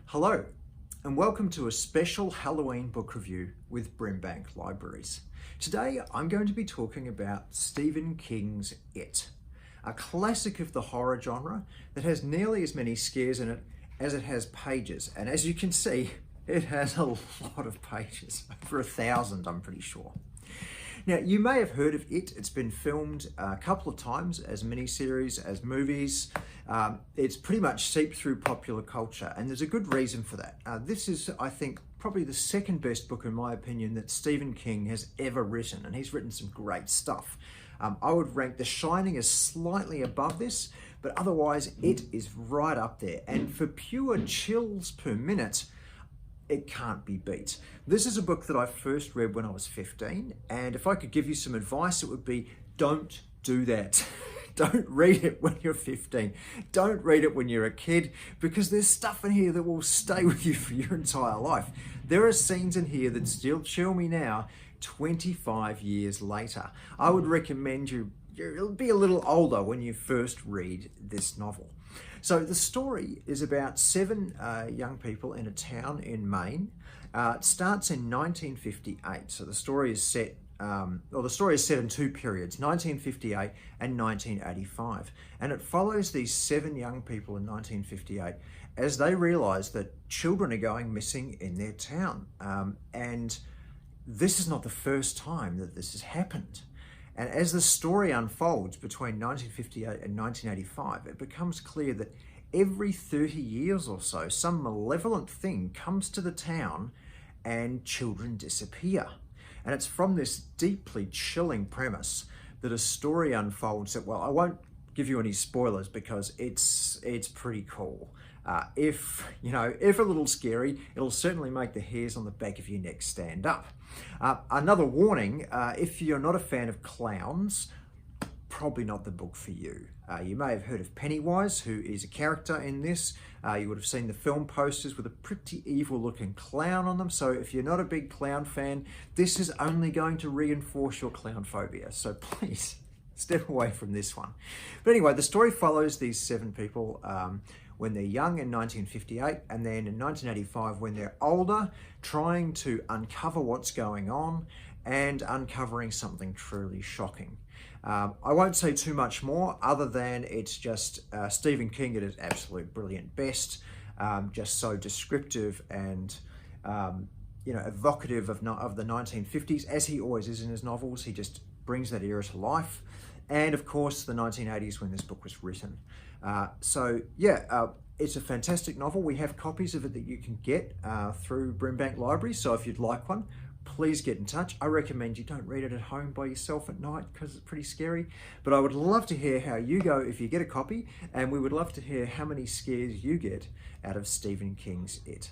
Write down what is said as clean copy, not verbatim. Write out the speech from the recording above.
Hello, and welcome to a special Halloween book review with Brimbank Libraries. Today I'm going to be talking about Stephen King's It, a classic of the horror genre that has nearly as many scares in it as it has pages. And as you can see, it has a lot of pages, over 1,000 I'm pretty sure. Now, you may have heard of it. It's been filmed a couple of times as miniseries, as movies. It's pretty much seeped through popular culture, and there's a good reason for that. This is, I think, probably the second best book, in my opinion, that Stephen King has ever written, and he's written some great stuff. I would rank The Shining as slightly above this, but otherwise it is right up there. And for pure chills per minute, it can't be beat. This is a book that I first read when I was 15, and if I could give you some advice, it would be don't do that. Don't read it when you're 15. Don't read it when you're a kid, because there's stuff in here that will stay with you for your entire life. There are scenes in here that still chill me now, 25 years later. I would recommend you'll be a little older when you first read this novel. So the story is about seven young people in a town in Maine. It starts in 1958. So the story is set, the story is set in two periods, 1958 and 1985. And it follows these seven young people in 1958 as they realize that children are going missing in their town. And this is not the first time that this has happened. And as the story unfolds between 1958 and 1985, it becomes clear that every 30 years or so, some malevolent thing comes to the town and children disappear. And it's from this deeply chilling premise that a story unfolds that, well, I won't give you any spoilers because it's pretty cool. If a little scary, it'll certainly make the hairs on the back of your neck stand up. Another warning, if you're not a fan of clowns, probably not the book for you. You may have heard of Pennywise, who is a character in this. You would have seen the film posters with a pretty evil looking clown on them. So if you're not a big clown fan, this is only going to reinforce your clown phobia. So please step away from this one. But anyway, the story follows these seven people when they're young in 1958, and then in 1985 when they're older, trying to uncover what's going on and uncovering something truly shocking. I won't say too much more other than it's just Stephen King at his absolute brilliant best, just so descriptive and evocative of the 1950s, as he always is in his novels. He just brings that era to life. And of course the 1980s when this book was written. It's a fantastic novel. We have copies of it that you can get through Brimbank Libraries, so if you'd like one, please get in touch. I recommend you don't read it at home by yourself at night because it's pretty scary, but I would love to hear how you go if you get a copy, and we would love to hear how many scares you get out of Stephen King's It.